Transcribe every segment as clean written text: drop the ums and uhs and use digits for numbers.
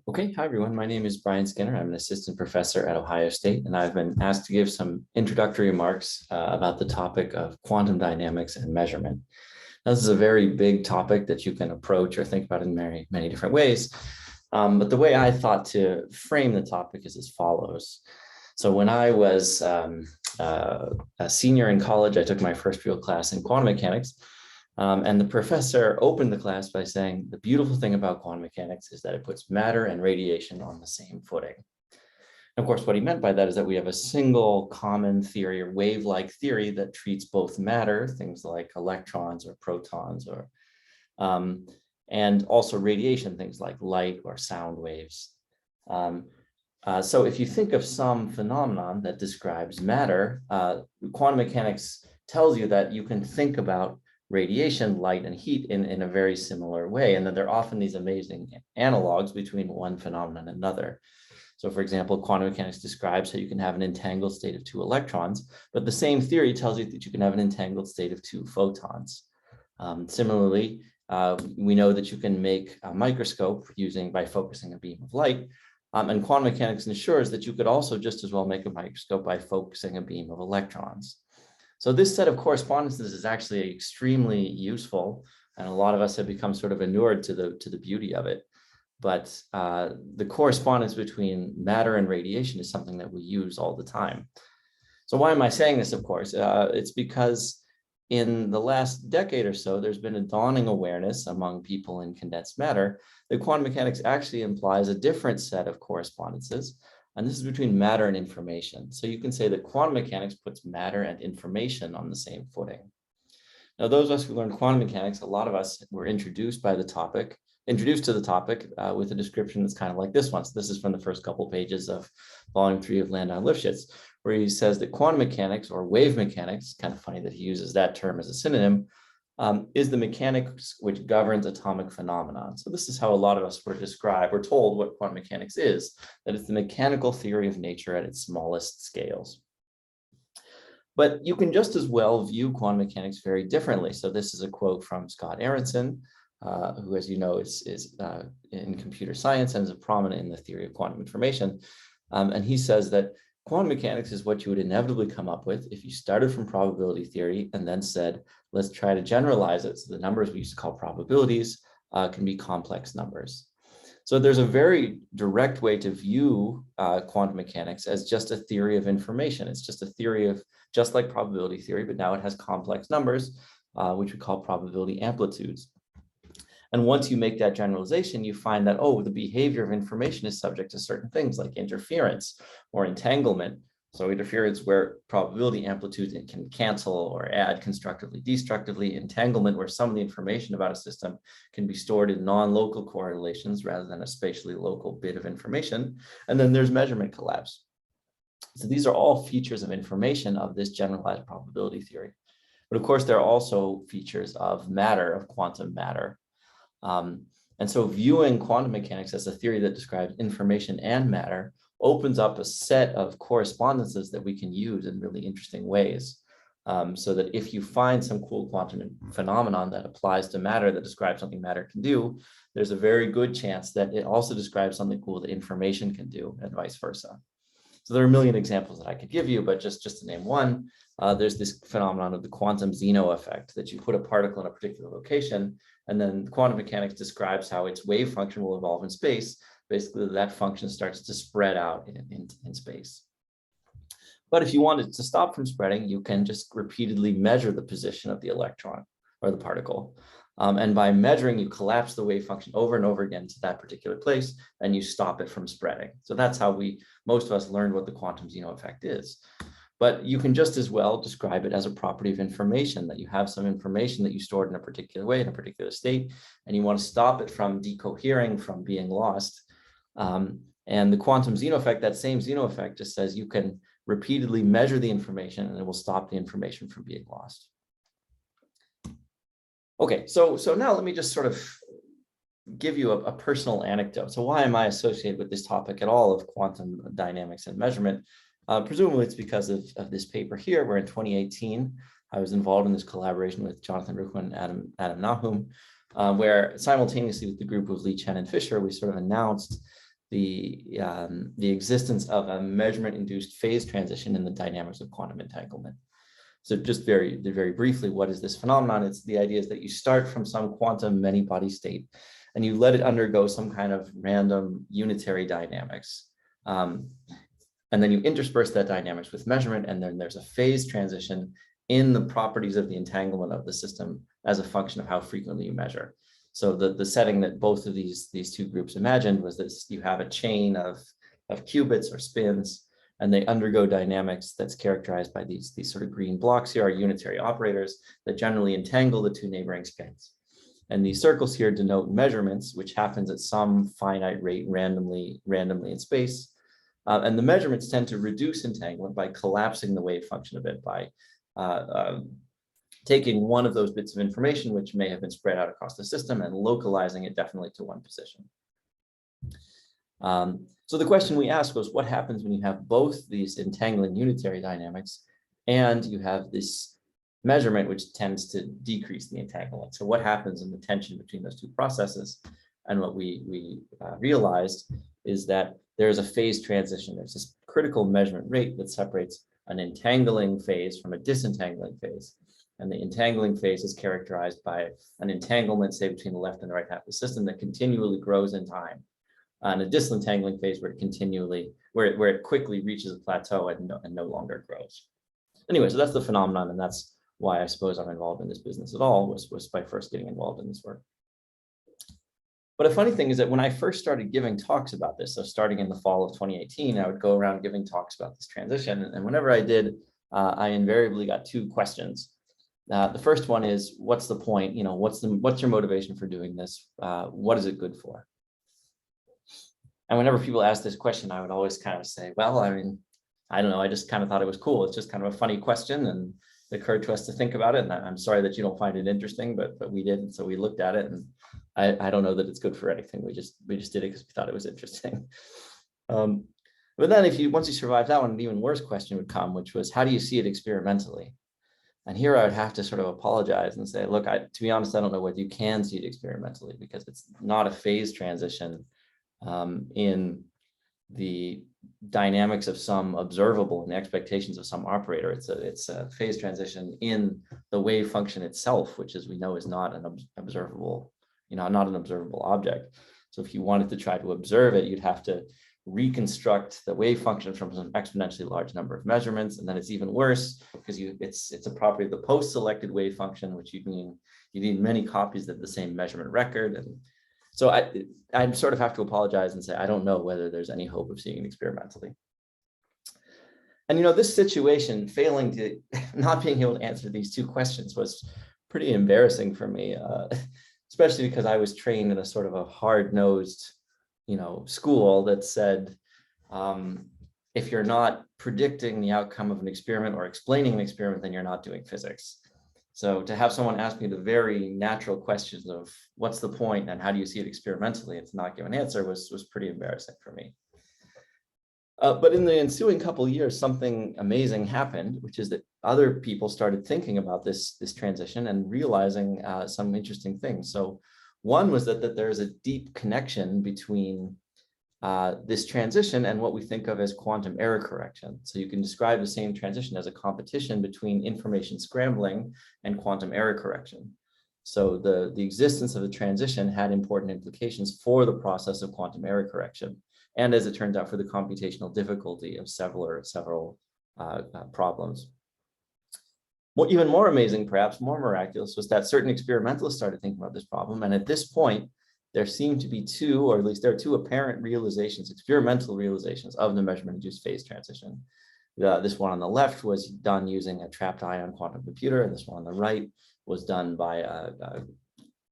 Okay, hi everyone. My name is Brian Skinner. I'm an assistant professor at Ohio State, and I've been asked to give some introductory remarks about the topic of quantum dynamics and measurement. Now, this is a very big topic that you can approach or think about in many different ways. But the way I thought to frame the topic is as follows. So when I was a senior in college, I took my first real class in quantum mechanics. And the professor opened the class by saying, the beautiful thing about quantum mechanics is that it puts matter and radiation on the same footing. And of course, what he meant by that is that we have a single common theory or wave-like theory that treats both matter, things like electrons or protons, or and also radiation, things like light or sound waves. So if you think of some phenomenon that describes matter, quantum mechanics tells you that you can think about radiation, light, and heat in a very similar way, and that there are often these amazing analogs between one phenomenon and another. So for example, quantum mechanics describes how you can have an entangled state of two electrons, but the same theory tells you that you can have an entangled state of two photons. Similarly, we know that you can make a microscope by focusing a beam of light, and quantum mechanics ensures that you could also just as well make a microscope by focusing a beam of electrons. So this set of correspondences is actually extremely useful, and a lot of us have become sort of inured to the beauty of it. But the correspondence between matter and radiation is something that we use all the time. So why am I saying this, of course? It's because in the last decade or so, there's been a dawning awareness among people in condensed matter that quantum mechanics actually implies a different set of correspondences. And this is between matter and information. So you can say that quantum mechanics puts matter and information on the same footing. Now, those of us who learned quantum mechanics, a lot of us were introduced to the topic with a description that's kind of like this one. So this is from the first couple pages of volume 3 of Landau Lifshitz, where he says that quantum mechanics or wave mechanics, kind of funny that he uses that term as a synonym, is the mechanics which governs atomic phenomena. So this is how a lot of us were told what quantum mechanics is, that it's the mechanical theory of nature at its smallest scales. But you can just as well view quantum mechanics very differently. So this is a quote from Scott Aaronson, who, as you know, is in computer science and is prominent in the theory of quantum information. And he says that quantum mechanics is what you would inevitably come up with if you started from probability theory and then said, let's try to generalize it. So the numbers we used to call probabilities can be complex numbers. So there's a very direct way to view quantum mechanics as just a theory of information. It's just a theory of, just like probability theory, but now it has complex numbers, which we call probability amplitudes. And once you make that generalization, you find that, oh, the behavior of information is subject to certain things like interference or entanglement. So interference where probability amplitude can cancel or add constructively, destructively, entanglement where some of the information about a system can be stored in non-local correlations rather than a spatially local bit of information. And then there's measurement collapse. So these are all features of information of this generalized probability theory. But of course, there are also features of matter, of quantum matter. And so viewing quantum mechanics as a theory that describes information and matter opens up a set of correspondences that we can use in really interesting ways. So that if you find some cool quantum phenomenon that applies to matter that describes something matter can do, there's a very good chance that it also describes something cool that information can do, and vice versa. So there are a million examples that I could give you, but just to name one, there's this phenomenon of the quantum Zeno effect, that you put a particle in a particular location, and then quantum mechanics describes how its wave function will evolve in space. Basically, that function starts to spread out in space. But if you want it to stop from spreading, you can just repeatedly measure the position of the electron or the particle. And by measuring, you collapse the wave function over and over again to that particular place, and you stop it from spreading. So that's how most of us learned what the quantum Zeno effect is. But you can just as well describe it as a property of information, that you have some information that you stored in a particular way, in a particular state, and you want to stop it from decohering, from being lost. And the quantum Zeno effect, that same Zeno effect, just says you can repeatedly measure the information and it will stop the information from being lost. Okay, so now let me just sort of give you a personal anecdote. So why am I associated with this topic at all of quantum dynamics and measurement? Presumably it's because of this paper here, where in 2018, I was involved in this collaboration with Jonathan Ruchman and Adam Nahum, where simultaneously with the group of Lee, Chen, and Fisher, we sort of announced the existence of a measurement-induced phase transition in the dynamics of quantum entanglement. So just very briefly, what is this phenomenon? It's the idea is that you start from some quantum many-body state and you let it undergo some kind of random unitary dynamics. And then you intersperse that dynamics with measurement, and then there's a phase transition in the properties of the entanglement of the system as a function of how frequently you measure. So the setting that both of these two groups imagined was that you have a chain of qubits or spins, and they undergo dynamics that's characterized by these sort of green blocks here are unitary operators that generally entangle the two neighboring spins. And these circles here denote measurements, which happens at some finite rate randomly in space. And the measurements tend to reduce entanglement by collapsing the wave function a bit, by taking one of those bits of information, which may have been spread out across the system, and localizing it definitely to one position. So the question we asked was, what happens when you have both these entangling unitary dynamics and you have this measurement which tends to decrease the entanglement? So what happens in the tension between those two processes? And what we realized is that there's a phase transition. There's this critical measurement rate that separates an entangling phase from a disentangling phase. And the entangling phase is characterized by an entanglement, say, between the left and the right half of the system that continually grows in time. And a disentangling phase where it quickly reaches a plateau and no longer grows. Anyway, so that's the phenomenon, and that's why I suppose I'm involved in this business at all, was by first getting involved in this work. But a funny thing is that when I first started giving talks about this, so starting in the fall of 2018, I would go around giving talks about this transition. And whenever I did, I invariably got two questions. The first one is, what's the point? You know, what's your motivation for doing this? What is it good for? And whenever people ask this question, I would always kind of say, well, I mean, I don't know. I just kind of thought it was cool. It's just kind of a funny question, and it occurred to us to think about it. And I'm sorry that you don't find it interesting, but we did. And so we looked at it, and I don't know that it's good for anything. We just did it because we thought it was interesting. But then once you survive that one, an even worse question would come, which was, how do you see it experimentally? And here I would have to sort of apologize and say, look, to be honest, I don't know whether you can see it experimentally, because it's not a phase transition in the dynamics of some observable and the expectations of some operator. It's a phase transition in the wave function itself, which, as we know, is not an observable, not an observable object. So if you wanted to try to observe it, you'd have to reconstruct the wave function from some exponentially large number of measurements. And then it's even worse because it's a property of the post-selected wave function, which you need many copies of the same measurement record. And so I sort of have to apologize and say, I don't know whether there's any hope of seeing it experimentally. And this situation, not being able to answer these two questions, was pretty embarrassing for me, especially because I was trained in a sort of a hard-nosed, school that said, if you're not predicting the outcome of an experiment or explaining an experiment, then you're not doing physics. So to have someone ask me the very natural questions of what's the point and how do you see it experimentally and to not give an answer was pretty embarrassing for me. But in the ensuing couple of years, something amazing happened, which is that other people started thinking about this transition and realizing some interesting things. So one was that there's a deep connection between this transition and what we think of as quantum error correction. So you can describe the same transition as a competition between information scrambling and quantum error correction. So the existence of the transition had important implications for the process of quantum error correction, and as it turns out, for the computational difficulty of several problems. What even more amazing, perhaps more miraculous, was that certain experimentalists started thinking about this problem, and at this point, there seemed to be two, or at least there are two apparent realizations, experimental realizations of the measurement-induced phase transition. This one on the left was done using a trapped ion quantum computer, and this one on the right was done by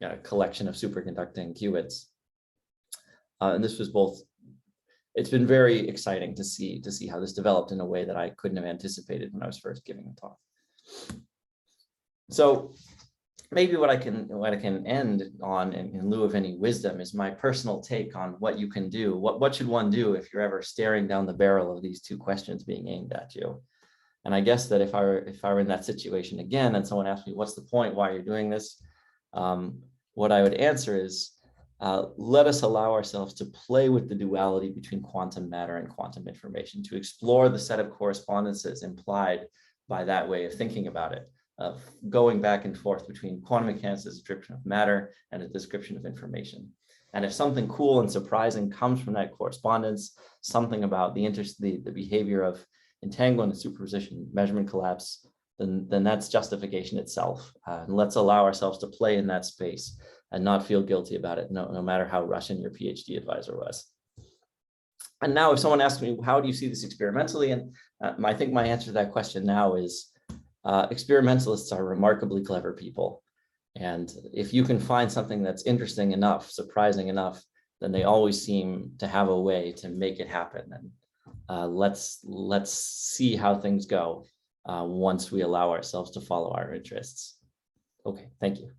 a collection of superconducting qubits. And this was both, it's been very exciting to see how this developed in a way that I couldn't have anticipated when I was first giving the talk. So maybe what I can end on in lieu of any wisdom is my personal take on what you can do. What should one do if you're ever staring down the barrel of these two questions being aimed at you? And I guess that if I were in that situation again and someone asked me, what's the point, why are you doing this? What I would answer is, let us allow ourselves to play with the duality between quantum matter and quantum information, to explore the set of correspondences implied by that way of thinking about it, of going back and forth between quantum mechanics' description of matter and a description of information. And if something cool and surprising comes from that correspondence, something about the behavior of entanglement and superposition, measurement collapse, then that's justification itself. And let's allow ourselves to play in that space and not feel guilty about it, no matter how Russian your PhD advisor was. And now if someone asks me, how do you see this experimentally? And I think my answer to that question now is experimentalists are remarkably clever people. And if you can find something that's interesting enough, surprising enough, then they always seem to have a way to make it happen. And let's see how things go once we allow ourselves to follow our interests. Okay, thank you.